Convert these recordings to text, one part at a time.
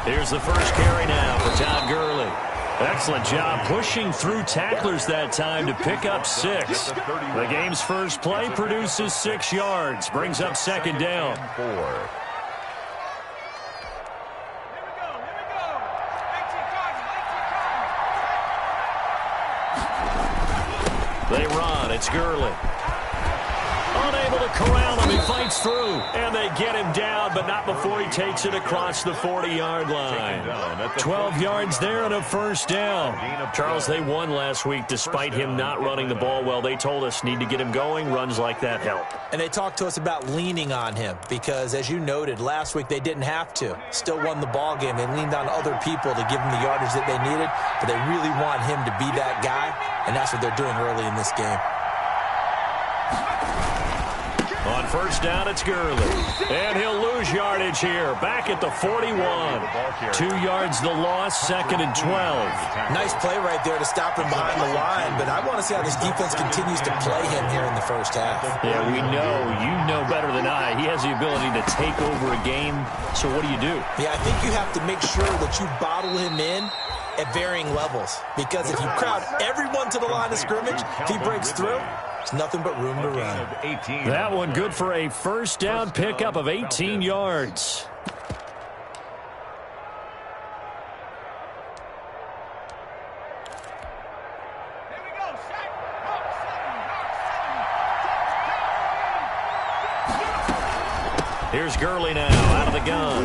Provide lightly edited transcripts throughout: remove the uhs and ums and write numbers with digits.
Here's the first carry now for Todd Gurley. Excellent job pushing through tacklers that time to pick up 6. The game's first play produces 6 yards, brings up second down. They run. It's Gurley. Unable to corral him. He fights through. And they get him down, but not before he takes it across the 40-yard line. 12 yards there and a first down. Charles, they won last week despite him not running the ball well. They told us need to get him going. Runs like that help. And they talked to us about leaning on him because, as you noted, last week they didn't have to. Still won the ball game. They leaned on other people to give him the yardage that they needed, but they really want him to be that guy, and that's what they're doing early in this game. On first down, it's Gurley. And he'll lose yardage here. Back at the 41. 2 yards the loss, second and 12. Nice play right there to stop him behind the line, but I want to see how this defense continues to play him here in the first half. Yeah, we know. You know better than I. He has the ability to take over a game, so what do you do? Yeah, I think you have to make sure that you bottle him in at varying levels, because if you crowd everyone to the line of scrimmage, if he breaks through, there's nothing but room to run. That one good for a first down pickup of 18 yards. Here's Gurley now out of the gun.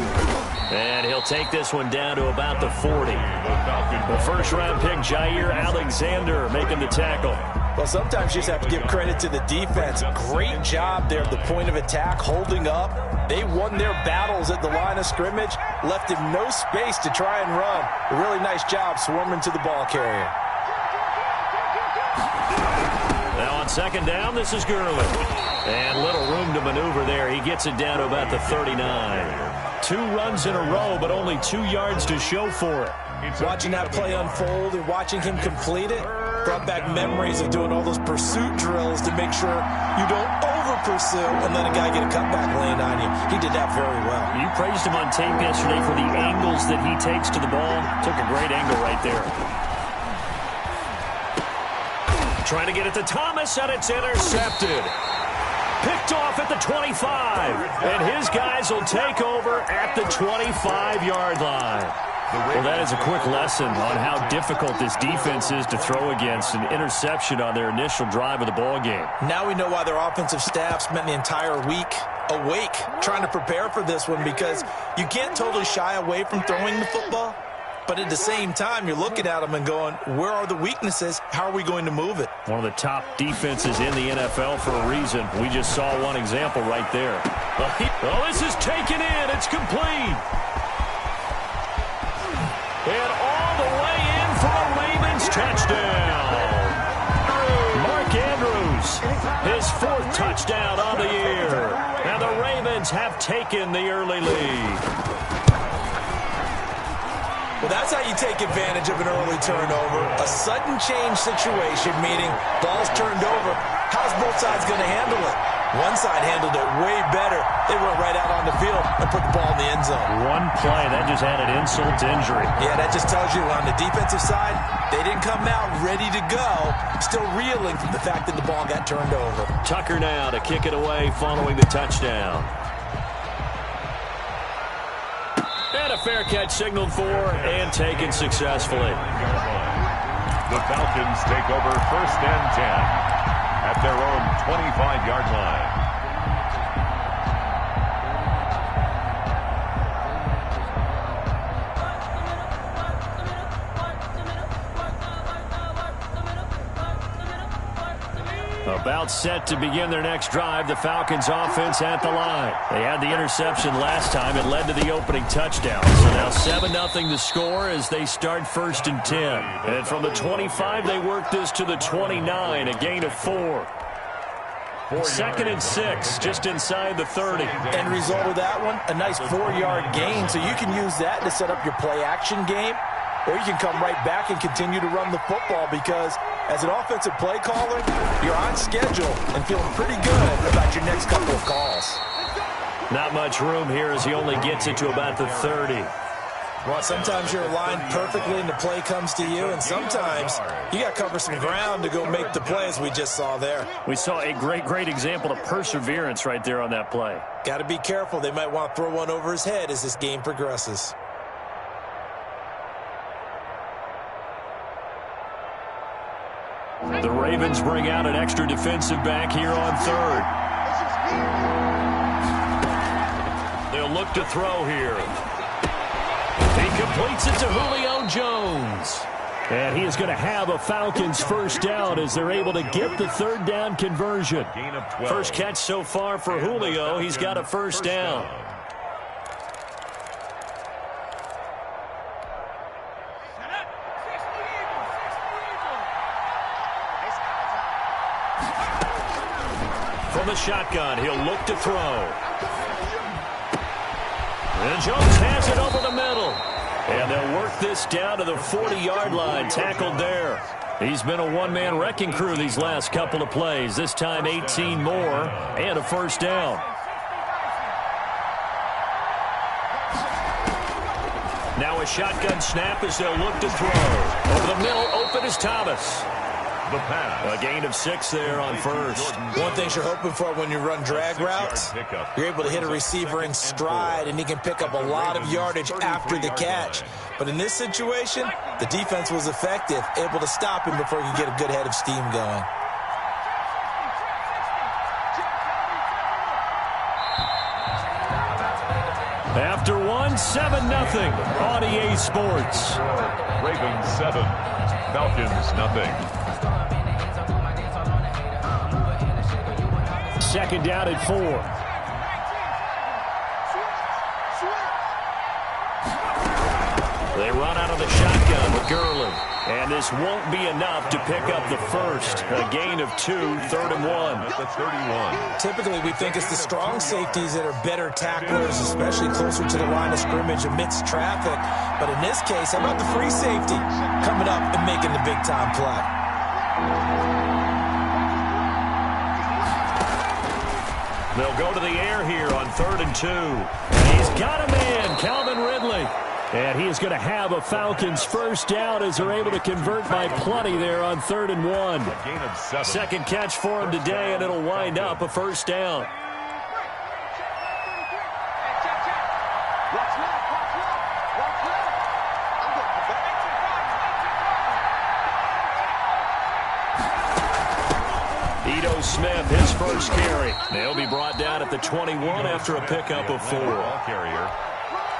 And he'll take this one down to about the 40. The first-round pick, Jair Alexander, making the tackle. Well, sometimes you just have to give credit to the defense. Great job there at the point of attack, holding up. They won their battles at the line of scrimmage, left him no space to try and run. A really nice job swarming to the ball carrier. Now on second down, this is Gurley. And little room to maneuver there. He gets it down to about the 39. 2 runs in a row, but only 2 yards to show for it. Watching that play unfold and watching him complete it brought back memories of doing all those pursuit drills to make sure you don't over-pursue and let a guy get a cutback lane on you. He did that very well. You praised him on tape yesterday for the angles that he takes to the ball. Took a great angle right there. Trying to get it to Thomas, and it's intercepted. Picked off at the 25, and his guys will take over at the 25-yard line. Well, that is a quick lesson on how difficult this defense is to throw against. An interception on their initial drive of the ball game. Now we know why their offensive staff spent the entire week awake trying to prepare for this one, because you can't totally shy away from throwing the football. But at the same time, you're looking at them and going, where are the weaknesses? How are we going to move it? One of the top defenses in the NFL for a reason. We just saw one example right there. Oh, this is taken in. It's complete. And all the way in for a Ravens touchdown. Mark Andrews, his 4th touchdown on the year. And the Ravens have taken the early lead. Well, that's how you take advantage of an early turnover. A sudden change situation, meaning ball's turned over. How's both sides going to handle it? One side handled it way better. They went right out on the field and put the ball in the end zone. One play, that just added insult to injury. Yeah, that just tells you on the defensive side, they didn't come out ready to go, still reeling from the fact that the ball got turned over. Tucker now to kick it away following the touchdown. And a fair catch signaled for and taken successfully. The Falcons take over first and 10 at their own 25-yard line. About set to begin their next drive, the Falcons offense at the line. They had the interception last time. It led to the opening touchdown. So now 7-0 the score as they start first and 10. And from the 25, they work this to the 29, a gain of 4. Second and 6, just inside the 30. End result of that one, a nice 4-yard gain. So you can use that to set up your play-action game. or you can come right back and continue to run the football because as an offensive play caller, you're on schedule and feeling pretty good about your next couple of calls. Not much room here as he only gets it to about the 30. Well, sometimes you're aligned perfectly and the play comes to you, and sometimes you got to cover some ground to go make the play as we just saw there. We saw a great example of perseverance right there on that play. Got to be careful. They might want to throw one over his head as this game progresses. The Ravens bring out an extra defensive back here on third. They'll look to throw here. He completes it to Julio Jones. And he is going to have a Falcons first down as they're able to get the third down conversion. First catch so far for Julio. He's got a first down. From the shotgun, he'll look to throw. And Jones has it over the middle. And they'll work this down to the 40-yard line, tackled there. He's been a one-man wrecking crew these last couple of plays. This time 18 more and a first down. Now a shotgun snap as they'll look to throw. Over the middle, open is Thomas. The pass. A gain of 6 there on first. One thing you're hoping for when you run drag routes, you're able to hit a receiver in stride, and he can pick up a lot of yardage after the catch. But in this situation, the defense was effective, able to stop him before he could get a good head of steam going. After one, 7-0 on EA Sports. Ravens 7, Falcons nothing. Second down at 4. They run out of the shotgun with Gurley. And this won't be enough to pick up the first. A gain of 2, 3rd and 1. At the 31. Typically, we think it's the strong safeties that are better tacklers, especially closer to the line of scrimmage amidst traffic. But in this case, how about the free safety coming up and making the big-time play? They'll go to the air here on 3rd and 2. And he's got a man, Calvin Ridley. And he is going to have a Falcons first down as they're able to convert by plenty there on 3rd and 1. Gain of 7. Second catch for him today, and it'll wind up a first down. Ito Smith, his first carry. They'll be brought down at the 21 after a pickup of 4.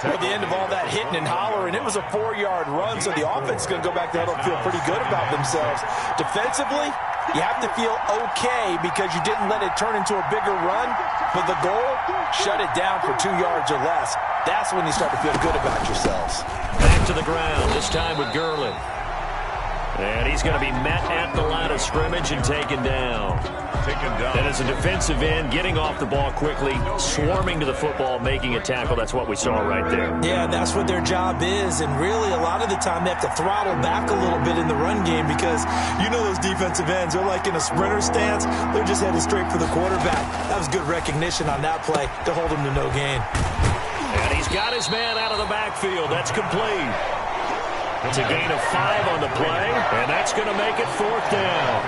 At the end of all that hitting and hollering, it was a 4-yard run, so the offense is going to go back there and feel pretty good about themselves. Defensively, you have to feel okay because you didn't let it turn into a bigger run, but the goal, shut it down for 2 yards or less. That's when you start to feel good about yourselves. Back to the ground, this time with Gurley. And he's going to be met at the line of scrimmage and taken down. And as a defensive end, getting off the ball quickly, swarming to the football, making a tackle. That's what we saw right there. Yeah, that's what their job is. And really, a lot of the time, they have to throttle back a little bit in the run game because you know those defensive ends, they're like in a sprinter stance. They're just headed straight for the quarterback. That was good recognition on that play to hold him to no gain. And he's got his man out of the backfield. That's complete. It's a gain of 5 on the play, and that's going to make it 4th down.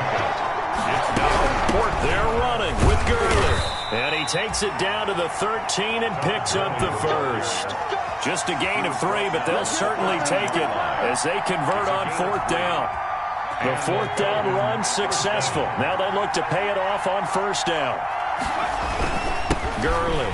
It's now 4th. They're running with Gurley. And he takes it down to the 13 and picks up the first. Just a gain of 3, but they'll certainly take it as they convert on 4th down. The 4th down run successful. Now they look to pay it off on 1st down. Gurley.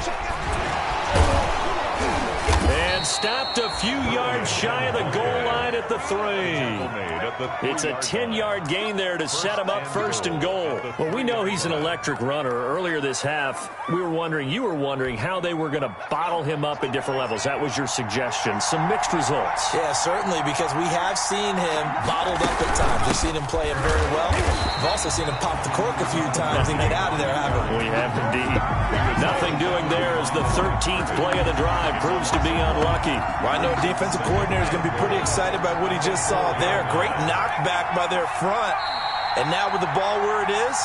And stopped a few yards shy of the goal line at the 3. It's a 10-yard gain there to set him up 1st and goal. Well, we know he's an electric runner. Earlier this half, you were wondering how they were going to bottle him up at different levels. That was your suggestion. Some mixed results. Yeah, certainly, because we have seen him bottled up at times. We've seen him play him very well. We've also seen him pop the cork a few times and get out of there, haven't we? We have indeed. Nothing doing there as the 13th play of the drive proves to be unlucky. lucky. Well, I know defensive coordinator is going to be pretty excited by what he just saw there. Great knockback by their front. And now with the ball where it is,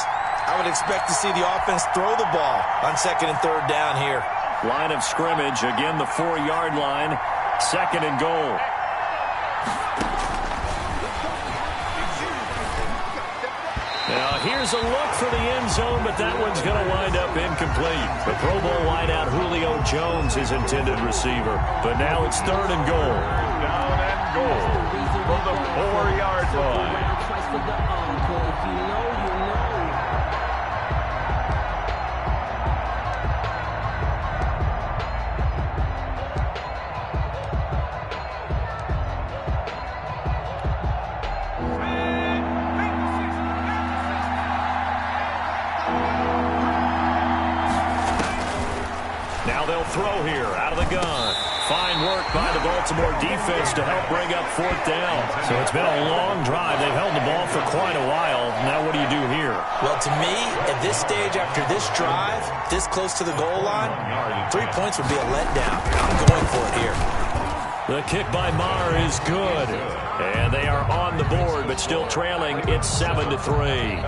I would expect to see the offense throw the ball on 2nd and 3rd down here. Line of scrimmage, again the 4-yard line, 2nd and goal. Now here's a look for the end zone, but that one's going to wind up incomplete. The Pro Bowl wideout Julio Jones is intended receiver, but now it's 3rd and goal. Down and goal from the 4-yard line. They'll throw here out of the gun. Fine work by the Baltimore defense to help bring up 4th down. So it's been a long drive. They've held the ball for quite a while. Now what do you do here? Well, to me, at this stage after this drive, this close to the goal line, 3 points would be a letdown. I'm going for it here. The kick by Maher is good. And they are on the board, but still trailing. It's 7-3.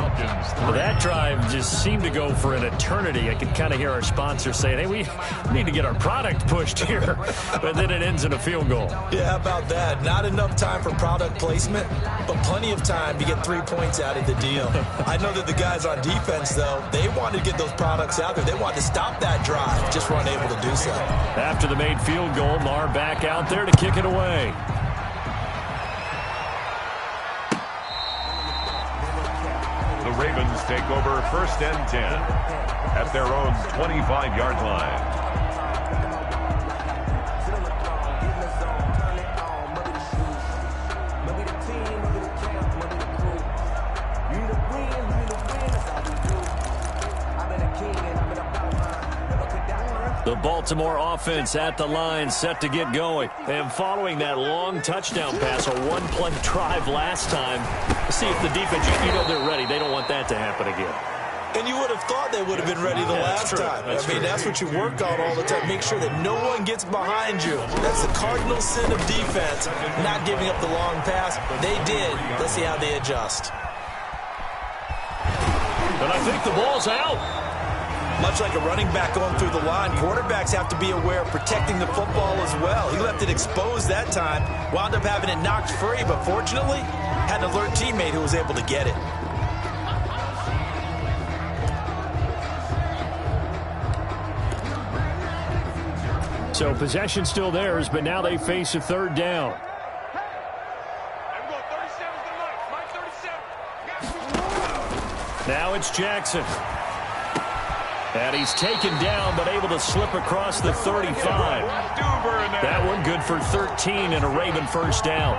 Well, that drive just seemed to go for an eternity. I could kind of hear our sponsor saying, hey, we need to get our product pushed here. But then it ends in a field goal. Yeah, how about that? Not enough time for product placement, but plenty of time to get 3 points out of the deal. I know that the guys on defense, though, they wanted to get those products out there. They wanted to stop that drive, just weren't able to do so. After the made field goal, Maher back out there to kick it away. The Ravens take over 1st and 10 at their own 25-yard line. The Baltimore offense at the line, set to get going. And following that long touchdown pass, a one-play drive last time, see if the defense, you know they're ready. They don't want that to happen again. And you would have thought they would have been ready the last time. That's what you work on all the time. Make sure that no one gets behind you. That's the cardinal sin of defense, not giving up the long pass. They did. Let's see how they adjust. But I think the ball's out. Much like a running back going through the line, quarterbacks have to be aware of protecting the football as well. He left it exposed that time, wound up having it knocked free, but fortunately, had an alert teammate who was able to get it. So possession still theirs, but now they face a 3rd down. Now it's Jackson. And he's taken down, but able to slip across the 35. That one good for 13 and a Raven 1st down.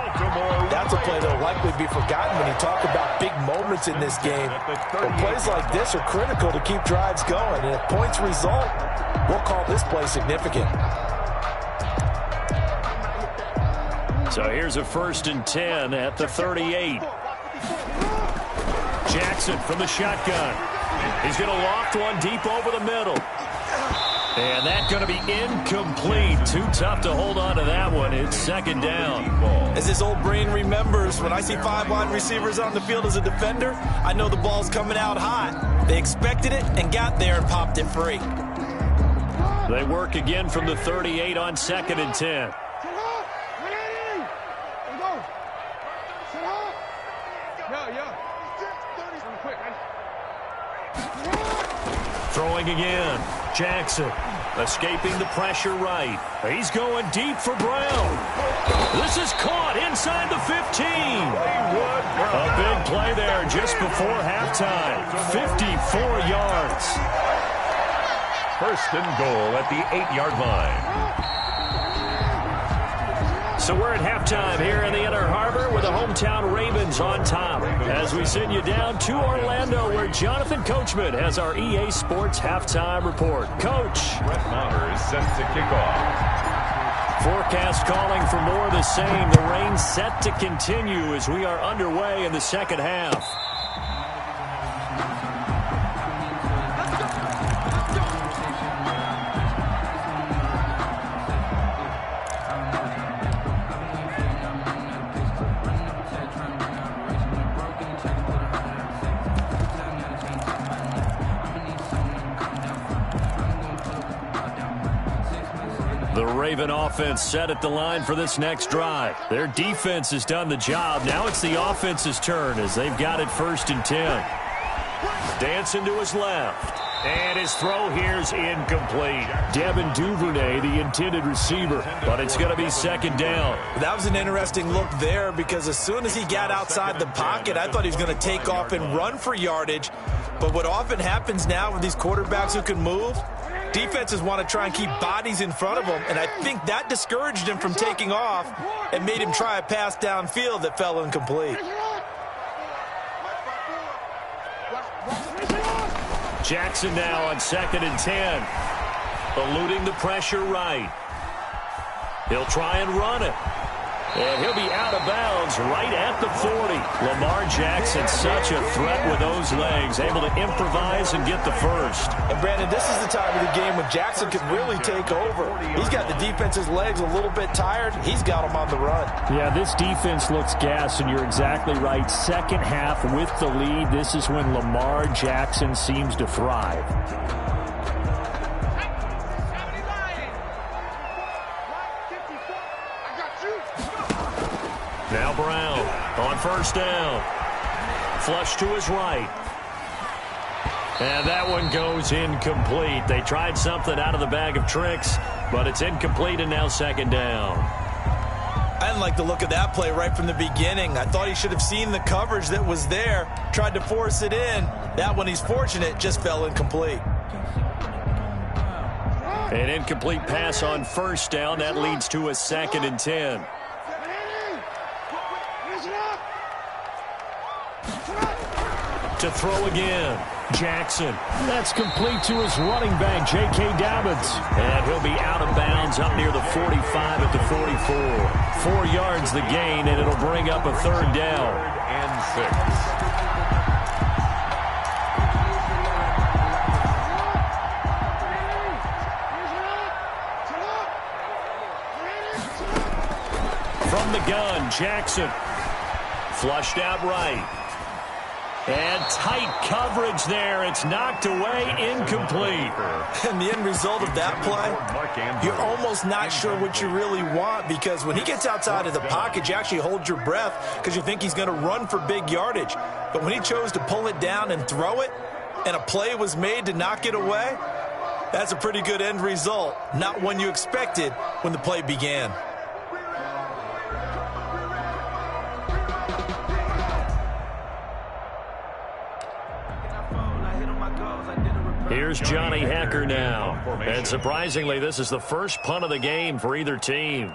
That's a play that will likely be forgotten when you talk about big moments in this game. But plays like this are critical to keep drives going. And if points result, we'll call this play significant. So here's a 1st and 10 at the 38. Jackson from the shotgun. He's going to loft one deep over the middle. And that's going to be incomplete. Too tough to hold on to that one. It's 2nd down. As his old brain remembers, when I see 5 wide receivers on the field as a defender, I know the ball's coming out hot. They expected it and got there and popped it free. They work again from the 38 on 2nd and 10. Throwing again. Jackson escaping the pressure right. He's going deep for Brown. This is caught inside the 15. A big play there just before halftime. 54 yards. 1st and goal at the 8-yard line. So we're at halftime here in the Inner Harbor with the hometown Ravens on top. As we send you down to Orlando where Jonathan Coachman has our EA Sports halftime report. Coach. Brett Maher is set to kick off. Forecast calling for more of the same. The rain set to continue as we are underway in the 2nd half. Raven offense set at the line for this next drive. Their defense has done the job. Now it's the offense's turn as they've got it 1st and 10. Dancing to his left. And his throw here's incomplete. Devin Duvernay, the intended receiver, but it's going to be 2nd down. That was an interesting look there because as soon as he got outside the pocket, I thought he was going to take off and run for yardage. But what often happens now with these quarterbacks who can move, defenses want to try and keep bodies in front of them, and I think that discouraged him from taking off and made him try a pass downfield that fell incomplete. Jackson now on 2nd and 10. Eluding the pressure right. He'll try and run it. And he'll be out of bounds right at the 40. Lamar Jackson, such a threat with those legs, able to improvise and get the first. And, Brandon, this is the time of the game when Jackson could really take over. He's got the defense's legs a little bit tired. He's got them on the run. Yeah, this defense looks gassed, and you're exactly right. Second half with the lead, this is when Lamar Jackson seems to thrive. Now Brown on 1st down. Flush to his right. And that one goes incomplete. They tried something out of the bag of tricks, but it's incomplete and now 2nd down. I didn't like the look of that play right from the beginning. I thought he should have seen the coverage that was there, tried to force it in. That one, he's fortunate, just fell incomplete. An incomplete pass on 1st down. That leads to a 2nd and 10. To throw again. Jackson. That's complete to his running back, J.K. Dobbins. And he'll be out of bounds up near the 45 at the 44. 4 yards the gain, and it'll bring up a 3rd down. 3rd and 6. From the gun, Jackson. Flushed out right. And tight coverage there. It's knocked away, incomplete. And the end result of that play, you're almost not sure what you really want because when he gets outside of the pocket, you actually hold your breath because you think he's going to run for big yardage. But when he chose to pull it down and throw it, and a play was made to knock it away, that's a pretty good end result. Not one you expected when the play began. Here's Johnny Hecker now. And surprisingly, this is the first punt of the game for either team.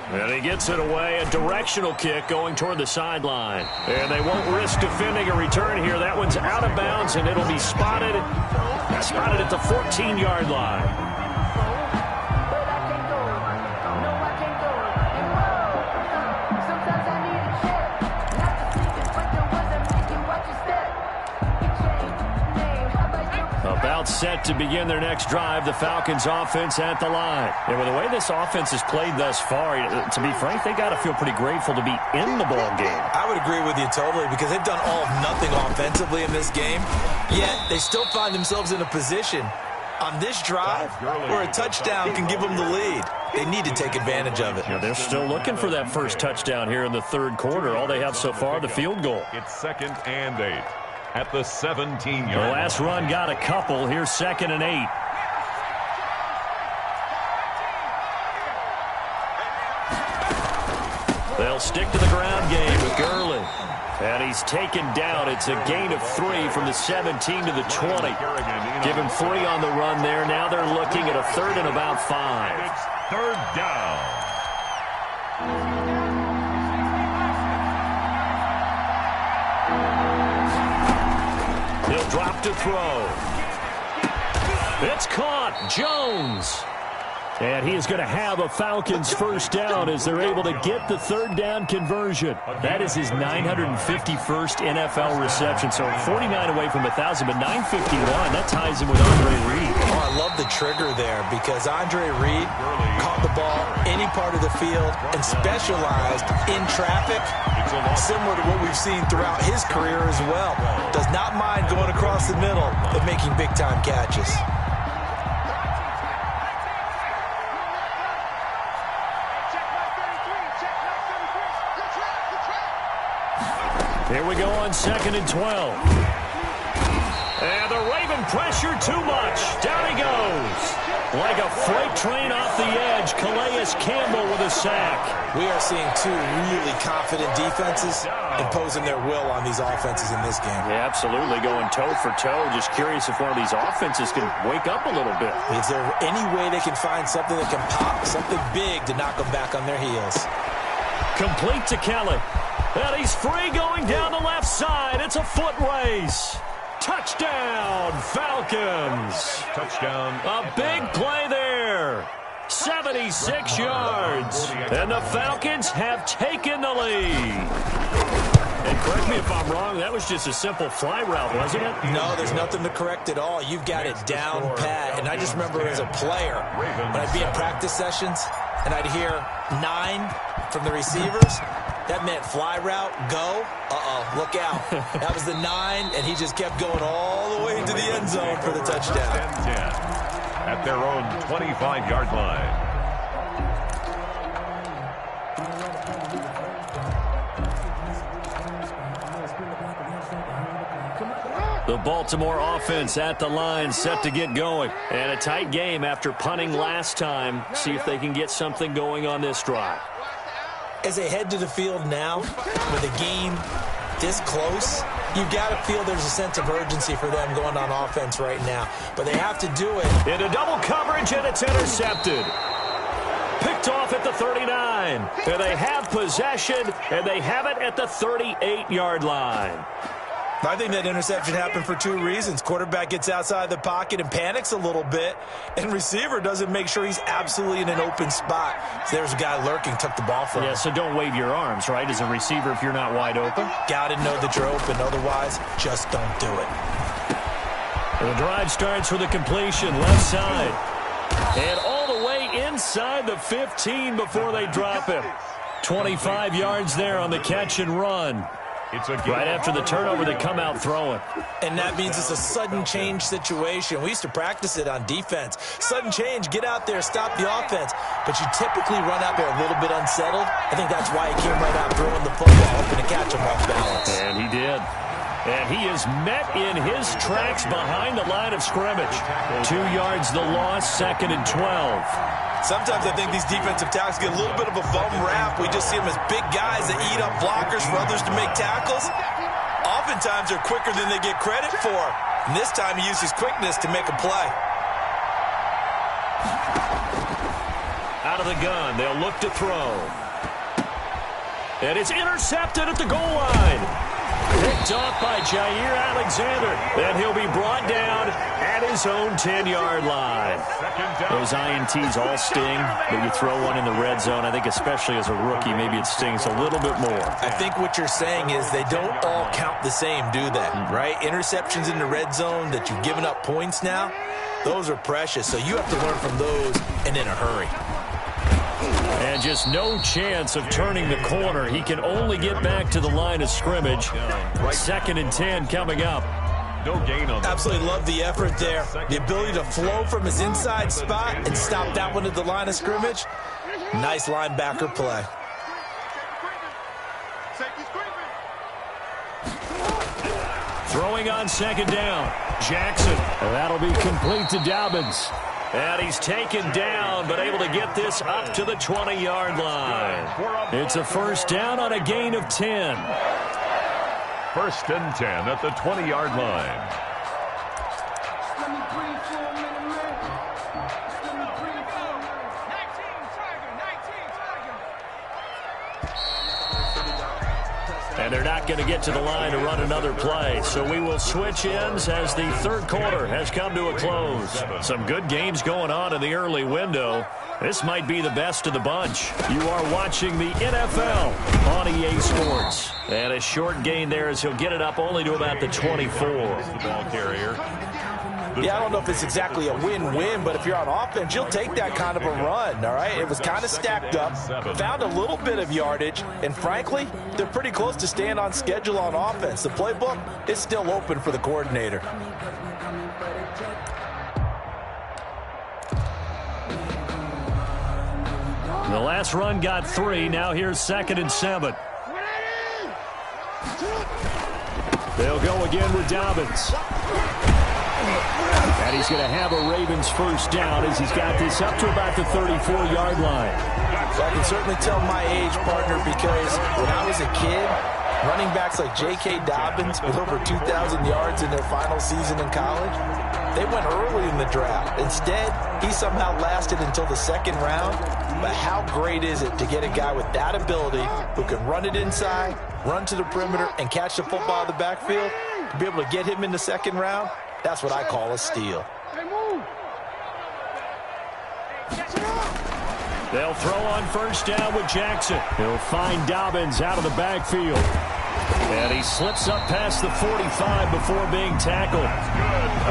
And he gets it away. A directional kick going toward the sideline. And they won't risk defending a return here. That one's out of bounds, and it'll be spotted at the 14-yard line. About set to begin their next drive, the Falcons offense at the line. And with the way this offense has played thus far, to be frank, they got to feel pretty grateful to be in the ball game. I would agree with you totally because they've done all of nothing offensively in this game, yet they still find themselves in a position on this drive where a touchdown can give them the lead. They need to take advantage of it. Yeah, they're still looking for that first touchdown here in the 3rd quarter. All they have so far, the field goal. It's 2nd and 8. At the 17-yard The last run got a couple. Here's 2nd and 8. They'll stick to the ground game with Gurley. And he's taken down. It's a gain of 3 from the 17 to the 20. Give him 3 on the run there. Now they're looking at a 3rd and about 5. It's 3rd down. He'll drop to throw. It's caught. Jones. And he is going to have a Falcons first down as they're able to get the third down conversion. That is his 951st NFL reception, so 49 away from 1,000, but 951, that ties him with Andre Reed. Oh, I love the trigger there because Andre Reed caught the ball any part of the field and specialized in traffic, similar to what we've seen throughout his career as well. Does not mind going across the middle and making big-time catches. Here we go on 2nd and 12. And the Raven pressure too much. Down he goes. Like a freight train off the edge, Calais Campbell with a sack. We are seeing two really confident defenses imposing their will on these offenses in this game. Yeah, absolutely, going toe for toe. Just curious if one of these offenses can wake up a little bit. Is there any way they can find something that can pop, something big to knock them back on their heels? Complete to Kelly. And he's free going down the left side. It's a foot race. Touchdown, Falcons. Touchdown. A big play there. 76 yards. And the Falcons have taken the lead. And correct me if I'm wrong, that was just a simple fly route, wasn't it? No, there's nothing to correct at all. You've got it down pat. And I just remember as a player, when I'd be in practice sessions and I'd hear 9 from the receivers, that meant fly route, go. Uh-oh, look out. That was the 9, and he just kept going all the way into the end zone for the touchdown. 10-10 at their own 25-yard line. The Baltimore offense at the line, set to get going. And a tight game after punting last time. See if they can get something going on this drive. As they head to the field now, with a game this close, you've got to feel there's a sense of urgency for them going on offense right now. But they have to do it. Into double coverage, and it's intercepted. Picked off at the 39. And they have possession, and they have it at the 38-yard line. I think that interception happened for 2 reasons. Quarterback gets outside the pocket and panics a little bit, and receiver doesn't make sure he's absolutely in an open spot. So there's a guy lurking, took the ball from him. Yeah, so don't wave your arms, right, as a receiver if you're not wide open. Got to know that you're open. Otherwise, just don't do it. The drive starts with a completion, left side. And all the way inside the 15 before they drop him. 25 yards there on the catch and run. Right after the turnover, they come out throwing. And that means it's a sudden change situation. We used to practice it on defense. Sudden change, get out there, stop the offense. But you typically run out there a little bit unsettled. I think that's why he came right out throwing the football, hoping to catch him off balance. And he did. And he is met in his tracks behind the line of scrimmage. 2 yards the loss, 2nd and 12. Sometimes I think these defensive tackles get a little bit of a bum rap. We just see them as big guys that eat up blockers for others to make tackles. Oftentimes they're quicker than they get credit for. And this time he used his quickness to make a play. Out of the gun, they'll look to throw. And it's intercepted at the goal line. Picked off by Jair Alexander. Then he'll be brought down at his own 10-yard line. Those INTs all sting, but you throw one in the red zone. I think especially as a rookie, maybe it stings a little bit more. I think what you're saying is they don't all count the same, do they? Right? Interceptions in the red zone that you've given up points now, those are precious. So you have to learn from those and in a hurry. And just no chance of turning the corner. He can only get back to the line of scrimmage. 2nd and 10 coming up. No gain on that. Absolutely love the effort there. The ability to flow from his inside spot and stop that one at the line of scrimmage. Nice linebacker play. Throwing on 2nd down. Jackson. And that'll be complete to Dobbins. And he's taken down, but able to get this up to the 20-yard line. It's a first down on a gain of 10. 1st and 10 at the 20-yard line. And they're not going to get to the line to run another play. So we will switch ends as the third quarter has come to a close. Some good games going on in the early window. This might be the best of the bunch. You are watching the NFL on EA Sports. And a short gain there as he'll get it up only to about the 24. The ball carrier. Yeah, I don't know if it's exactly a win-win, but if you're on offense, you'll take that kind of a run, all right? It was kind of stacked up, found a little bit of yardage, and frankly, they're pretty close to staying on schedule on offense. The playbook is still open for the coordinator. The last run got 3. Now here's 2nd and 7. They'll go again with Dobbins. And he's going to have a Ravens first down as he's got this up to about the 34-yard line. So I can certainly tell my age, partner, because when I was a kid, running backs like J.K. Dobbins with over 2,000 yards in their final season in college, they went early in the draft. Instead, he somehow lasted until the 2nd round. But how great is it to get a guy with that ability who can run it inside, run to the perimeter, and catch the football out of the backfield? To be able to get him in the 2nd round, that's what I call a steal. They'll throw on first down with Jackson. He'll find Dobbins out of the backfield. And he slips up past the 45 before being tackled.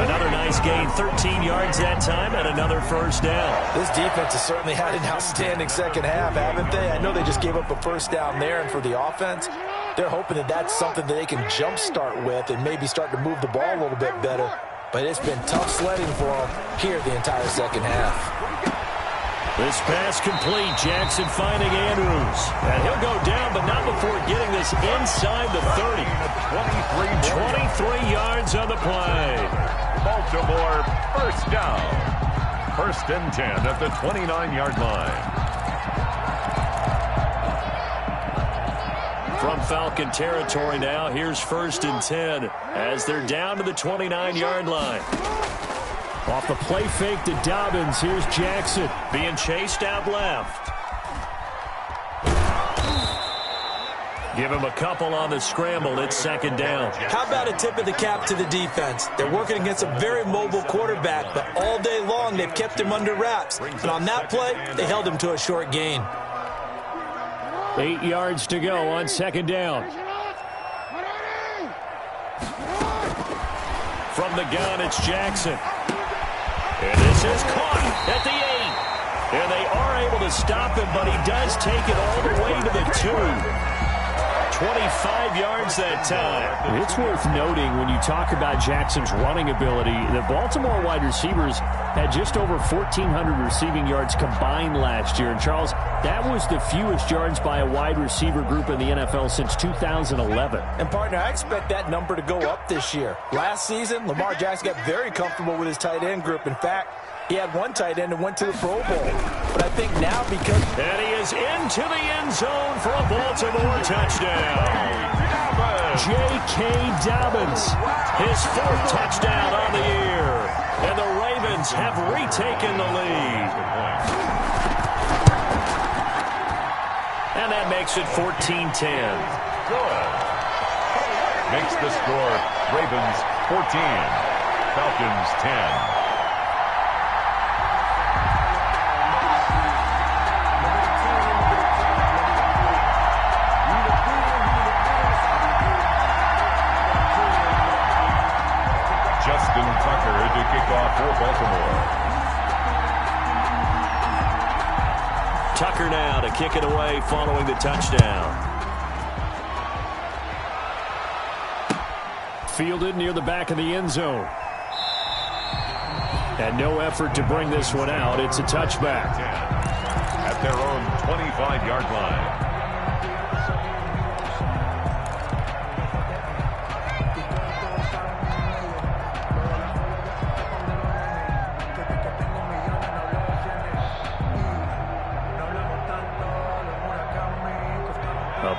Another nice gain, 13 yards that time, and another first down. This defense has certainly had an outstanding second half, haven't they? I know they just gave up a first down there, and for the offense, they're hoping that that's something that they can jumpstart with and maybe start to move the ball a little bit better. But it's been tough sledding for them here the entire second half. This pass complete. Jackson finding Andrews. And he'll go down, but not before getting this inside the 30. 23 yards on the play. Baltimore first down. 1st and 10 at the 29-yard line. From Falcon territory now, here's 1st and 10 as they're down to the 29-yard line. Off the play fake to Dobbins, here's Jackson being chased out left. Give him a couple on the scramble. It's 2nd down. How about a tip of the cap to the defense? They're working against a very mobile quarterback, but all day long they've kept him under wraps. And on that play, they held him to a short gain. 8 yards to go on 2nd down. From the gun, it's Jackson. And this is caught at the 8. And they are able to stop him, but he does take it all the way to the 2. 25 yards that time. It's worth noting when you talk about Jackson's running ability, the Baltimore wide receivers had just over 1,400 receiving yards combined last year. And, Charles, that was the fewest yards by a wide receiver group in the NFL since 2011. And, partner, I expect that number to go up this year. Last season, Lamar Jackson got very comfortable with his tight end group. In fact, he had one tight end and went to the Pro Bowl. But I think now because... And he is into the end zone for a Baltimore touchdown. J.K. Dobbins, his 4th touchdown on the year. And the Ravens have retaken the lead. And that makes it 14-10. Good. Makes the score Ravens 14, Falcons 10. Tucker to kick off for Baltimore. Tucker now to kick it away following the touchdown. Fielded near the back of the end zone. And no effort to bring this one out. It's a touchback. At their own 25-yard line.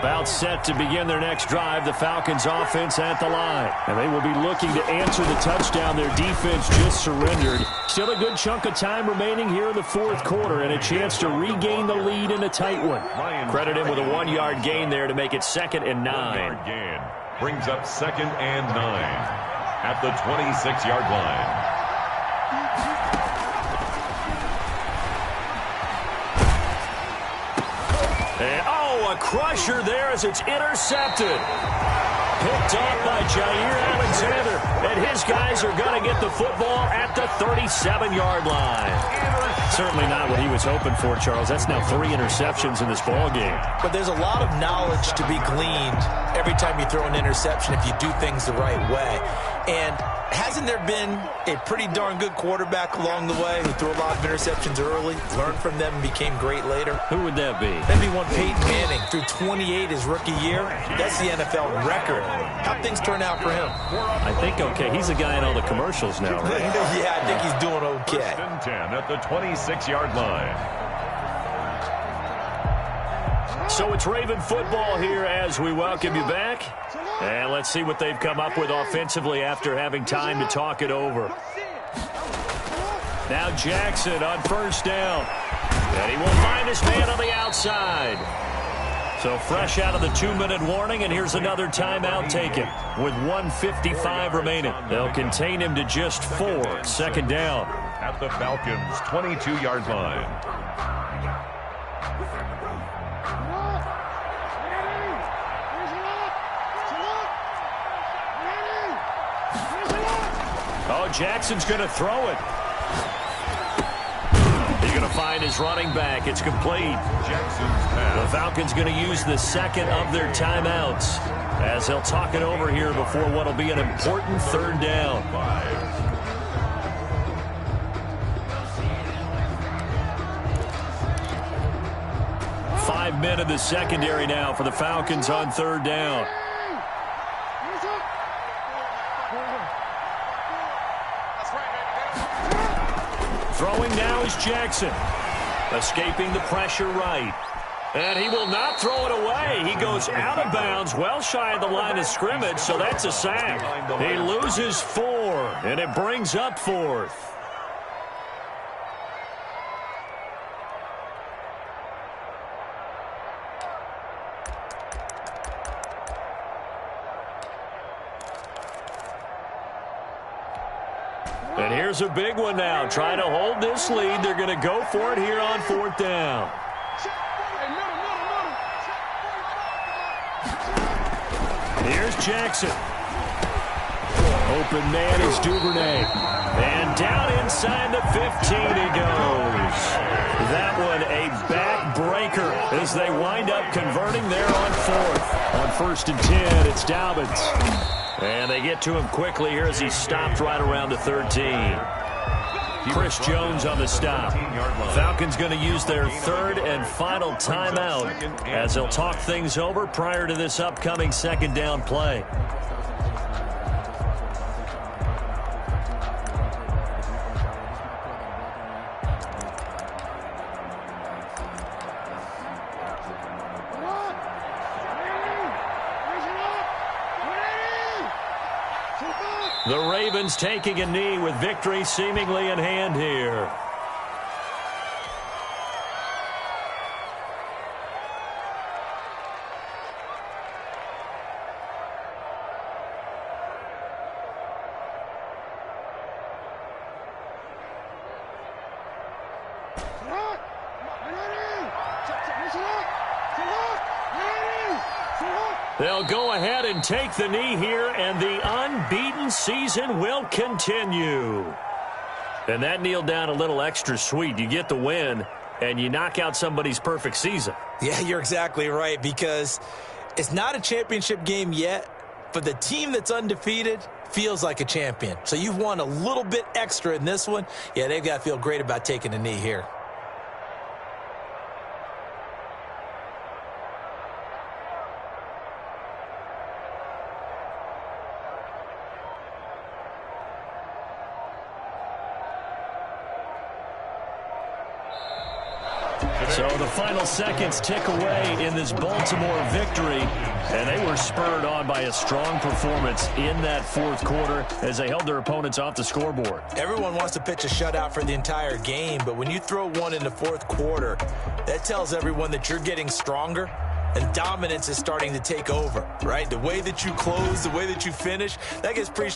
About set to begin their next drive, the Falcons offense at the line. And they will be looking to answer the touchdown their defense just surrendered. Still a good chunk of time remaining here in the fourth quarter and a chance to regain the lead in a tight one. Credit him with a 1-yard gain there to make it 2nd and 9. 1-yard gain brings up 2nd and 9 at the 26-yard line. And, a crusher there as it's intercepted. Picked off by Jair Alexander. And his guys are going to get the football at the 37-yard line. Certainly not what he was hoping for, Charles. That's now 3 interceptions in this ball game. But there's a lot of knowledge to be gleaned every time you throw an interception if you do things the right way. And hasn't there been a pretty darn good quarterback along the way who threw a lot of interceptions early, learned from them, and became great later? Who would that be? That'd be one Peyton Manning. Threw 28 his rookie year. That's the NFL record. How'd things turn out for him? I think okay. He's a guy in all the commercials now, right? Yeah, I think he's doing okay. 10 at the 26-yard line. So it's Raven football here as we welcome you back. And let's see what they've come up with offensively after having time to talk it over. Now Jackson on first down. And he will find his man on the outside. So fresh out of the 2-minute warning, and here's another timeout taken with 1:55 remaining. They'll contain him to just 4. 2nd down. At the Falcons' 22-yard line. Jackson's going to throw it. He's going to find his running back. It's complete. The Falcons going to use the 2nd of their timeouts as they'll talk it over here before what will be an important 3rd down. 5 men in the secondary now for the Falcons on 3rd down. Throwing now is Jackson. Escaping the pressure right. And he will not throw it away. He goes out of bounds, well shy of the line of scrimmage, so that's a sack. He loses 4, and it brings up 4th. And here's a big one now. Trying to hold this lead. They're going to go for it here on 4th down. Here's Jackson. Open man is Duvernay. And down inside the 15 he goes. That one a backbreaker as they wind up converting there on 4th. On 1st and 10, it's Dobbins. And they get to him quickly here as he stopped right around the 13. Chris Jones on the stop. Falcons going to use their 3rd and final timeout as they'll talk things over prior to this upcoming 2nd down play. The Ravens taking a knee with victory seemingly in hand here. They'll go ahead and take the knee here, and the unbeaten season will continue. And that kneeled down a little extra sweet. You get the win, and you knock out somebody's perfect season. Yeah, you're exactly right, because it's not a championship game yet, but the team that's undefeated feels like a champion. So you've won a little bit extra in this one. Yeah, they've got to feel great about taking a knee here. So the final seconds tick away in this Baltimore victory, and they were spurred on by a strong performance in that fourth quarter as they held their opponents off the scoreboard. Everyone wants to pitch a shutout for the entire game, but when you throw one in the fourth quarter, that tells everyone that you're getting stronger and dominance is starting to take over, right? The way that you close, the way that you finish, that gets pretty